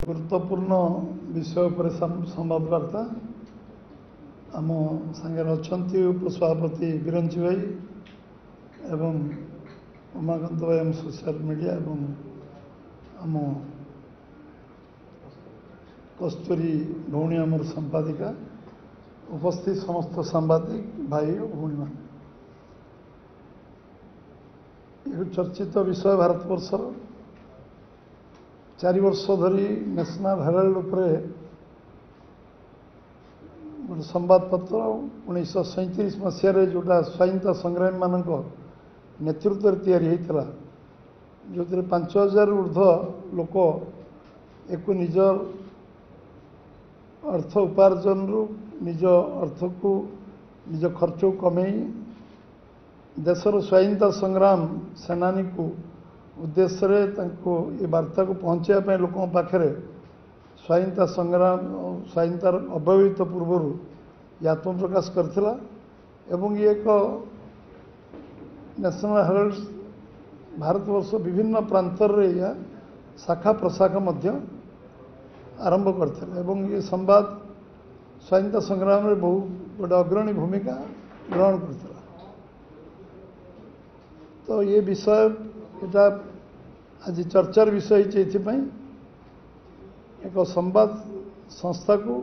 गुरुत्वपूर्ण विषय पर संवादवार्ता आम सागर अच्छा उपसभापति बिरंची भाई एवं उमाकांत भाई आम सोशल मीडिया एवं आम कस्तूरी भौणी आमर संपादिका उपस्थित समस्त सांबादिक भाई और भौणी मान चर्चित विषय भारतवर्ष 4 वर्ष धरी नेशनल हेराल्ड उपरे गोटे संवादपत्र 1937 मसीह जोटा स्वाधीनता संग्रामी मान नेतृत्व तैयारी होता जो 5000 ऊर्ध लोक एक निज अर्थ उपार्जन रु निज अर्थ को निज खर्च को कमे देशर स्वाधीनता संग्राम सेनानी को उद्देश्य ये वार्ता को पहुँचापी लोकों पाखे स्वाधीनता संग्राम स्वाधीनतार अव्यवहित पूर्वर ये आत्मप्रकाश करथिला एवं ये एक नेशनल हेराल्ड भारतवर्ष विभिन्न प्रांतर या शाखा प्रशाखा मध्य आरंभ करथिला एवं ये संवाद स्वाधीनता संग्राम में बहु गोटे अग्रणी भूमिका ग्रहण करथिला। तो ये विषय एटा आज चर्चार विषय ये एक संवाद संस्था को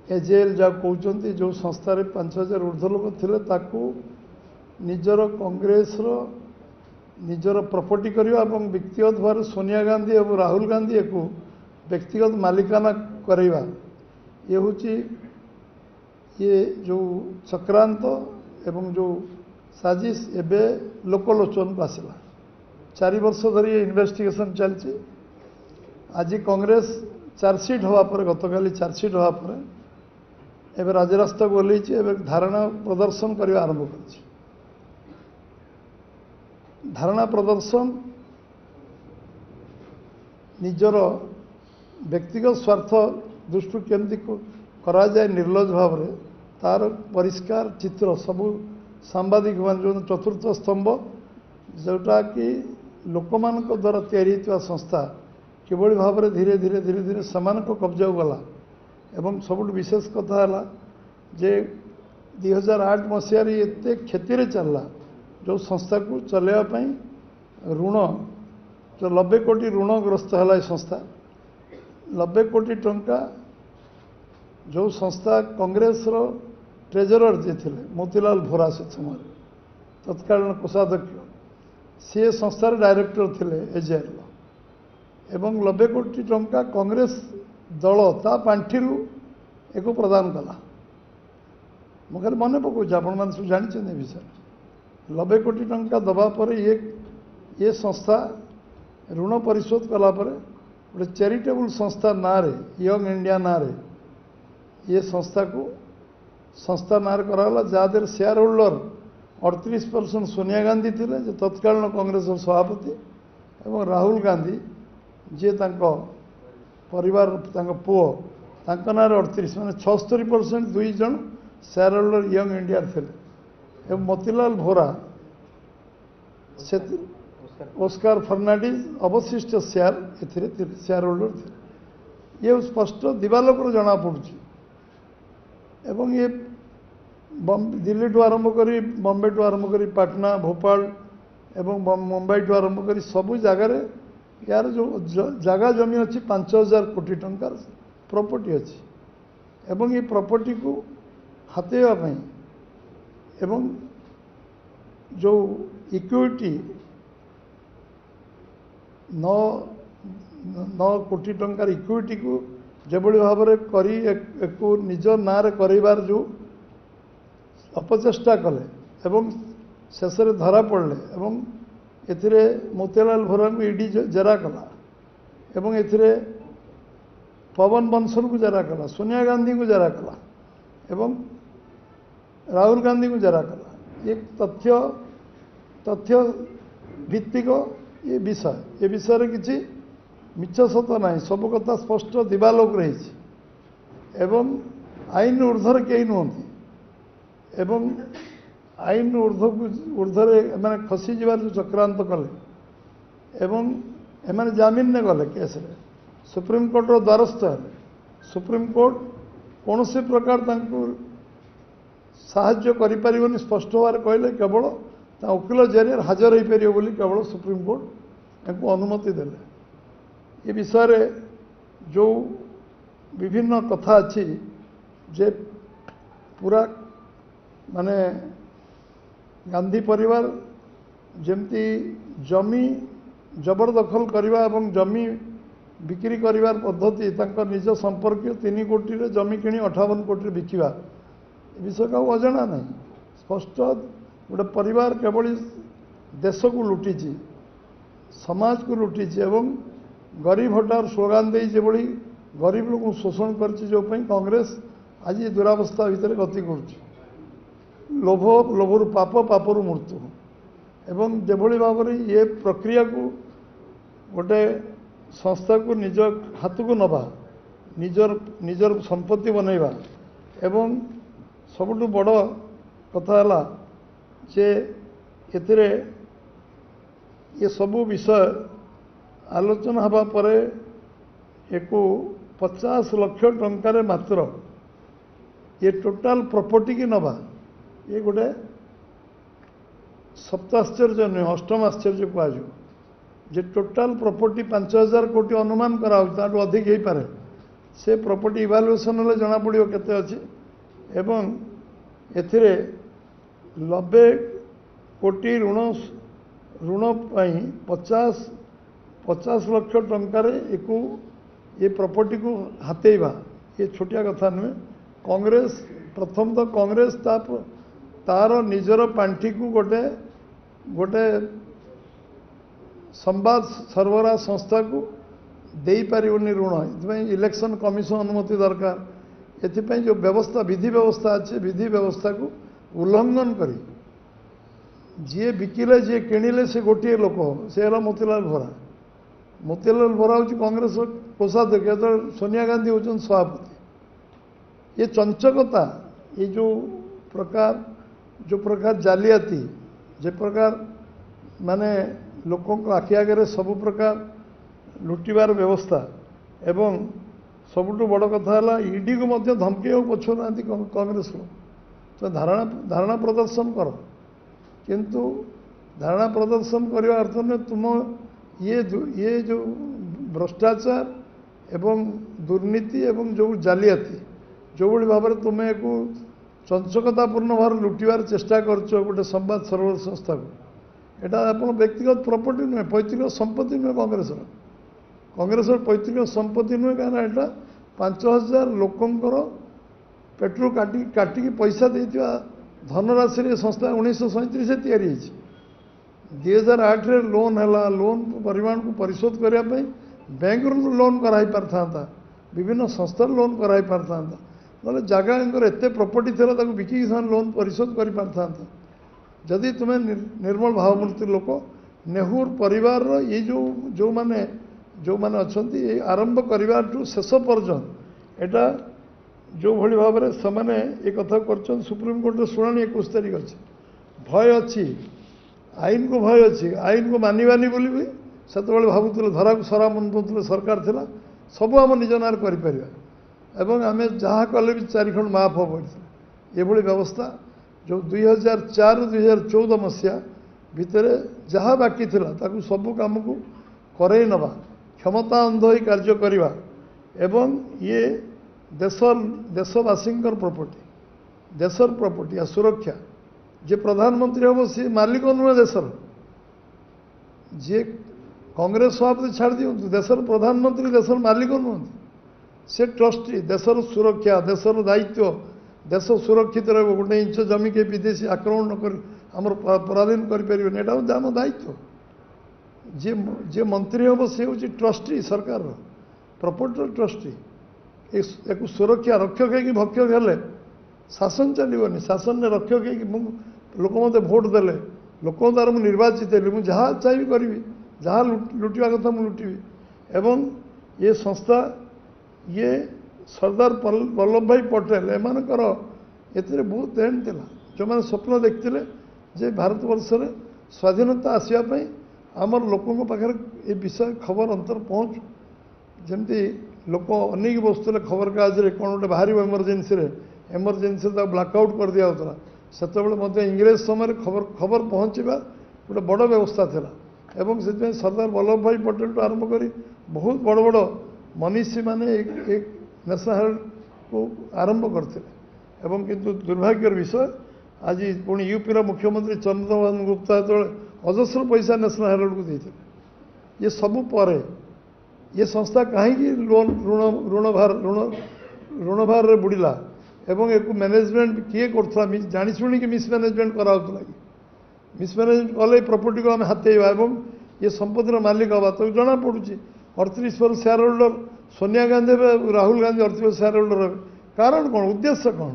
एजेएल जहाँ कहते जो संस्था 5000 ऊर्ध लोक थे निजर कांग्रेस निजर प्रॉपर्टी करवा और व्यक्तिगत भाव सोनिया गांधी और राहुल गांधी एक व्यक्तिगत मालिकाना करवा ये हूँ ये जो चक्रांत एवं जो साजिश एबे लोकलोचन को आसला 4 वर्ष धरी इन्वेस्टिगेशन चलती आज कांग्रेस चार्जसीट हवा पर गतकाली चार्जसीट हवा पर एवं राजरास्ता को ओह्लैछि धारणा प्रदर्शन करने आरंभ कर धारणा प्रदर्शन निजर व्यक्तिगत स्वार्थ दृष्टि केमती करा जाए निर्लज भाव में तार परिष्कार चित्र सबू सांबादिक मान जो चतुर्थ स्तंभ जोटा कि लोक मान द्वारा तैयारी संस्था किभली भाव में धीरे धीरे धीरे धीरे समान कब्जा गला एवं सब विशेष कथा है जे 2008 मसीह एत क्षति चलला जो संस्था को चलवाई ऋण जो 90 कोटी ऋणग्रस्त है संस्था 90 कोटी टंका जो संस्था कांग्रेस ट्रेजरर जे थे मोतीलाल भोरा से समय तत्कालीन कोषाध्यक्ष सी संस्थार डायरेक्टर थे एजेएल एवं 90 कोटी टंका कांग्रेस दल ता पांठि एक प्रदान कला मुझे मन पकाऊँ आपण मैंने सब जानते विषय 90 कोटी टंका दबा पर ये संस्था ऋण परिशोध कलापर गोटे चैरिटेबल संस्था ना यंग इंडिया ना ये संस्था नार कराला जहाँ शेयर होल्डर 38% सोनिया गांधी थे जो तत्कालीन कांग्रेस सभापति एवं राहुल गांधी जी परिवार पुओ ना 38 माने 76% 2 जन शेयर होल्डर यंग इंडिया थे एवं मोतीलाल भोरा से ओस्कार फर्नांडिस अवशिष्ट शेयर होल्डर थे ये स्पष्ट दिवालोक जना पड़ी एवं ये दिल्ली टू आरंभ करी बॉम्बे टू आरंभ करी पटना भोपाल एवं मुंबई टू आरंभ करी सबू जगार यार जो जगह जमी अच्छी 5000 कोटी टंकार प्रॉपर्टी अच्छी एवं ये प्रॉपर्टी को हाथेवाई एवं जो इक्विटी 9 कोटी टंकार इक्विटी को जेभली भाव में करी एक निज ना करार जो अपचेष्टा कले एवं शेष धरा पड़े एवं एथिरे मोतीलाल भोरा को ईडी जेरा कला एवं एथिरे पवन बंसल को जेरा कला सोनिया गांधी को जेरा कला एवं राहुल गांधी को जेरा कला ये तथ्य भित्तिक ये विषय किसी मिछ सत ना सब कथा स्पष्ट दिवालोक रही एवं आईन ऊर्धर कई नुहति एवं आईन ऊर्धरे मैंने खसी जीवार जो चक्रांत कले एवं एमाने जामिन ने गले केस सुप्रीमकोर्टर द्वारस्थ है सुप्रीमकोर्ट कौन से प्रकार साहाय्य करें स्पष्ट भाव कहले केवल वकिल जरिए हाजर हो पार बोली केवल सुप्रीमकोर्ट को अनुमति देले ये विषय रे जो विभिन्न कथा अच्छी जे पूरा माने गांधी परिवार जमती जमी जबरदखल करवा एवं जमी बिक्री करिवार पद्धति तांकर निज संपर्क 3 कोटी रे जमी किणी 58 कोटी बिकिवा विषय का अजना नहीं स्पष्ट गोटे परिवार केवल देश को लुटी समाज को लुटी एवं गरीब हटार स्लोगान दे जोड़ी गरीब लोग शोषण कर कांग्रेस आज दुरावस्था भितर गति कर लोभ लोभर पाप पापर मृत्यु एवं जेभली भाव ये प्रक्रिया को गोटे संस्था को निज हाथ को नवा निजर संपत्ति बनैबा एवं सबुठ बड़ कथा है जे एतिरे ये सबू विषय आलोचना हवा परे एको 50 लाख टंकार मात्र ये टोटाल प्रॉपर्टी की नवा ये गोटे सप्ताश्चर्य नुहे अष्टम आश्चर्य कहुँ जे टोटाल प्रॉपर्टी 5000 कोटी अनुमान कराऊ अधिक हो पारे से प्रॉपर्टी इवालुएसन हेल्ले जना पड़ो केते अच्छी एवं एथिरे 90 कोटी ऋण ऋण 50 लाख टंकार ये प्रॉपर्टी को हाथेवा ये छोटिया कथा नुहे कांग्रेस प्रथम तो कांग्रेस तार निजर पांठी को गोटे गोटे संवाद सरबराह संस्था को दे पारिबनी ऋण ये इलेक्शन कमिशन अनुमति दरकार एथिपाई जो व्यवस्था विधि व्यवस्था अच्छे विधि व्यवस्था को उल्लंघन करी जी बिकिले जी किणिले से गोटे लोक से मोतीलाल भोरा हूँ कांग्रेस कोषाध्यक्ष तो सोनिया गांधी होचन सभापति ये चंचकता ये जो प्रकार जालियाती जे प्रकार माने लोकों को आखि आगे सबु प्रकार लुटिबार व्यवस्था एवं सबुठ बड़ कथा है ईडी को मध्य धमकी पछुना कांग्रेस को तो धारणा प्रदर्शन कर किंतु धारणा प्रदर्शन करने अर्थ नहीं तुम ये जो भ्रष्टाचार एवं दुर्नीति एवं जो जालियाती जो भाई भाव में तुम्हें एक चंचकतापूर्ण भाव लुटिबार चेष्टा कर गोटे संवाद सरबराह संस्था को एटा आप व्यक्तिगत प्रॉपर्टी नुहे पैतृक संपत्ति नुहे कांग्रेस पैतृक संपत्ति नुहे कहीं यहाँ 5000 लोकंर पेट्रोल काटी पैसा देता धनराशि संस्था 1937 तैयारी 2008 रे लोन है लोन परिमाण को परिशोध करने बैंक लोन कराई पारता विभिन्न संस्था लोन कराई पारता ना जगह एत प्रॉपर्टी थी बिकी लोन परिशोध कर पारता जदि तुम्हें निर्मल भावमूर्ति लोक नेहुर परिवार ये जो माने अच्छा आरंभ करने शेष पर्यंत एटा जो भली भाव में से ये कथा कर सुप्रीमकोर्ट शुणी 21 तारीख अच्छी भय अच्छी आईन को भय अच्छी आईन को मानवानी बोली भी से भावुले धरा को सरा मन सरकार थिला सबू आम निज नार कर आम जहाँ कले भी 4 खंड माफ हम ये व्यवस्था जो 2004-2014 मसीहा भितर जहाँ बाकी थिला ताकू सबू काम को करई नवा क्षमता अंध ही कार्य करवा एवं ये देशवासी देशर प्रॉपर्टी या सुरक्षा जे प्रधानमंत्री हम सी मालिक नुहे देशर जी कांग्रेस सभापति छाड़ दिंतु देशर प्रधानमंत्री देशर मालिक नुहति से ट्रस्टी देशर सुरक्षा देशर दायित्व देश सुरक्षित रह गोटे इंच जमी के विदेशी आक्रमण न कर पराधीन करम दायित्व जे मंत्री हम सी हूँ ट्रस्टी सरकार प्रॉपर्टी ट्रस्टी एक सुरक्षा रक्षक है भक्षक हेले शासन चलनी शासन ने रक्षक है लोक मत भोट देले लोक द्वारा मुझे निर्वाचित है मुझे जहाँ चाहिए करी जहाँ लुटिया कथा मुझे लुटिबी एवं ये संस्था ये सरदार वल्लभ भाई पटेल एमानकर एतिर बहुत देन थिला जो मैंने स्वप्न देखते जे भारत वर्ष रे स्वाधीनता आसवाई आमर लोकों पाखे ये विषय खबर अंतर पहुँचू जमती लोक अनेक बसुले खबर कागज कौन गोटे बाहर एमरजेन्सी ब्लाकआउट कर दिया से इंग्रेज समय खबर खबर पहुँचवा गोटे बड़ व्यवस्था था एवं से सरदार वल्लभ भाई पटेल आरंभ कर बहुत बड़ बड़ मनीषी मैंने एक नेशनल हेराल्ड को आरंभ करते किंतु दुर्भाग्यर विषय आज पुणी यूपीर मुख्यमंत्री चंद्रमोहन गुप्ता जो अजस्र पैसा नेशनल हेराल्ड को देते ये सबू पर ये संस्था कहीं लोन ऋणभार बुड़ीला एवं एक मैनेजमेंट किए करता जाशुणी मिसमैनेजमेंट कराला कि मिसमैनेजमेंट कले प्रॉपर्टी को आम हाथेवा एवं ये संपत्तिर मालिक हवा तो जना पड़ू 38% shareholder Sonia Gandhi Rahul Gandhi 38% shareholder हे कारण कौन उद्देश्य कौन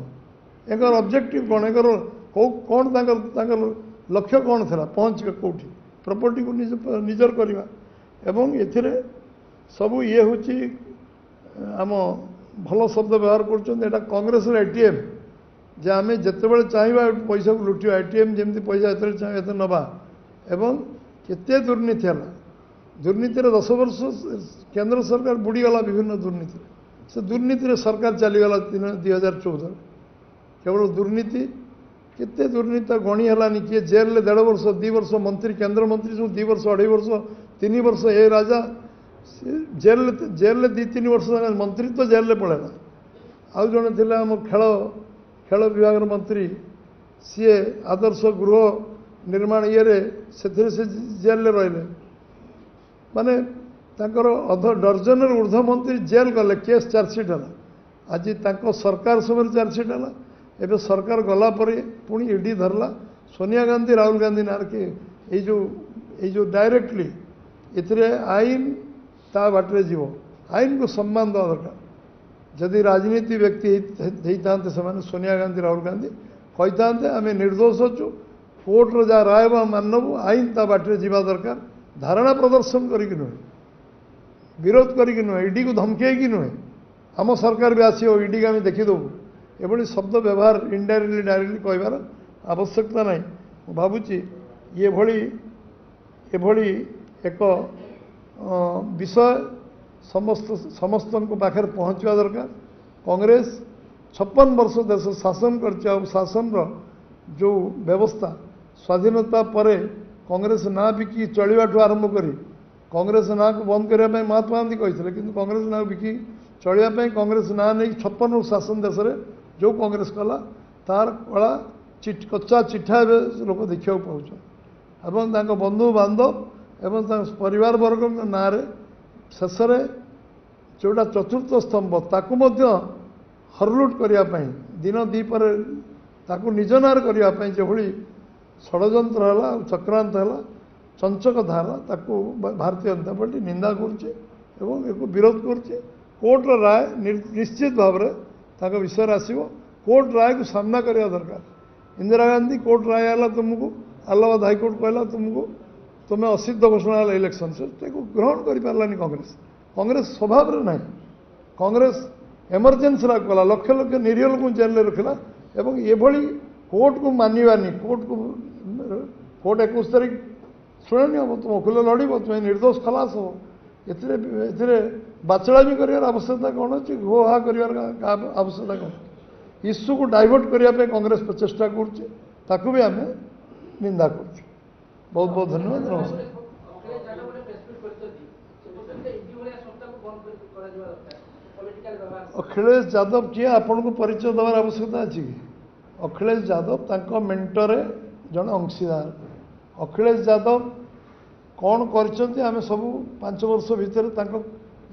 एक ऑब्जेक्टिव कौन एक कौन लक्ष्य कौन था पहुँच कौटी प्रॉपर्टी को निजर करवा एवं एथिरे सबू ये हूँ आम भल शब्द व्यवहार कर कांग्रेस एटीएम जे आम जिते चाहिए पैसा को लुटा एटीएम जमी पैसा चाहिए नवा एवं केते दुर्नीति है दुर्नीति 10 वर्ष केंद्र सरकार बुड़ीगला विभिन्न दुर्नीति से दुर्नीति सरकार चलीगला 2014 केवल दुर्नीति केते दुर्नीति गणी है किए जेल 1.5 वर्ष 2 वर्ष मंत्री केंद्र मंत्री सब 2 वर्ष 2.5 वर्ष 3 वर्ष ए राजा जेल 2-3 वर्ष मंत्री तो जेल पड़ेगा आउ जड़े थे आम खेल खेल विभाग मंत्री सी आदर्श गृह निर्माण ये से जेल रही माने अध डर्जन ऊर्ध मंत्री जेल गले केस चार्जसीट है आज सरकार समय चार्जसीट है एवं सरकार गला पुणी ईडी धरला सोनिया गांधी राहुल गांधी नार के जो डायरेक्टली इतने आईन ता बाटे जीव आईन को सम्मान देवा दरकार जदि राजनीति व्यक्ति होता से सोनिया गांधी राहुल गांधी कही था आम निर्दोष अच्छु कोर्टर जहाँ राय मानबू आईन ता बाटे जीवा दरकार धारणा प्रदर्शन करके नुहे विरोध करके नुहे ईडी को धमके नुहे आम सरकार भी आसो ईडी को आम देखीदेबू एभली शब्द व्यवहार इनडायरेक्टली डायरेक्टली कहबार आवश्यकता ना भावुची ये एक विषय समस्त पाखे पहुँचवा दरकार कांग्रेस 56 वर्ष देश शासन कर शासन जो व्यवस्था स्वाधीनता पर कांग्रेस ना बिकी चलवा आरंभ कर कांग्रेस ना को बंद करने महात्मा गांधी कहते कि कांग्रेस ना बिकी चलवाई कांग्रेस ना नहीं 56 वर्ष शासन देश में जो कांग्रेस कला तार कला कच्चा चिठा लोक देखा पाँच एवं बंधु बांधव एवं परिवार वर्ग ना शेष जोटा चतुर्थ स्तंभ ताकू हरलुट करने दिन दीपर ताकू निज नार करने जो षड्यंत्र है चक्रांत है चंचक धारा ताकू भारतीय जनता पार्टी निंदा करुचे एक विरोध करुचे कोर्टर राय निश्चित भाव में विषय आसो कोर्ट राय को सामना करने दरकार इंदिरा गांधी कोर्ट राय है तुमको इलाहाबाद हाईकोर्ट कहला तुमको तुम्हें असिद्ध घोषणा है इलेक्शन से ग्रहण कर पारानी कांग्रेस कांग्रेस स्वभाव ना कांग्रेस एमरजेन्सी कला लक्ष लक्ष निरीह लोक जेल रखला एवं ये कोर्ट को मानवानी कोर्ट को कोर्ट 21 तारीख शुणी हम तुम वकिल लड़ तुम्हें निर्दोष खलास हो ए बाचड़ा भी कर आवश्यकता कौन अच्छी घो हा कर आवश्यकता कौन इश्यू को डाइवर्ट करने कांग्रेस प्रचेषा करूँ भी आम निंदा कर बहुत बहुत धन्यवाद नमस्कार अखिलेश यादव किए आपन को परिचय देवार आवश्यकता अच्छी कि अखिलेश यादव तांको मेंटर जन अंशीदार अखिलेश यादव कौन कर सब 5 वर्ष भितर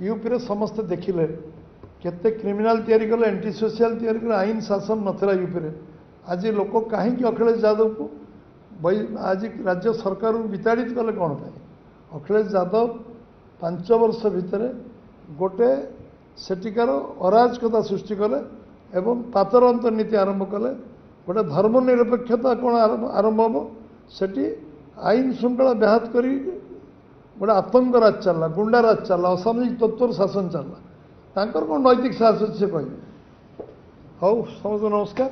यूपी रे समस्त देखिले केते क्रिमिनाल तैयारी कले एंटी सोशल तैयारी कले आईन शासन नथिला यूपी रे आज लोक कहीं अखिलेश यादव को आज राज्य सरकार विताड़ित कले कौन पाए अखिलेश यादव 5 वर्ष भितर गोटे सेटिकार अराजकता सृष्टि कले एवं पातरअंत नीति आरंभ कले गोटे धर्मनिरपेक्षता कौन आरंभ हम सेठी आईन श्रृंखला व्याहत करी गोटे आतंक राज चलला गुंडा राज चलला असामाजिक तत्वर शासन चलला तांकर कौन नैतिक साहस से कहे हौ समस्त नमस्कार।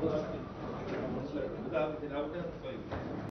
ଆଉ ଗୋଟେ କହିବି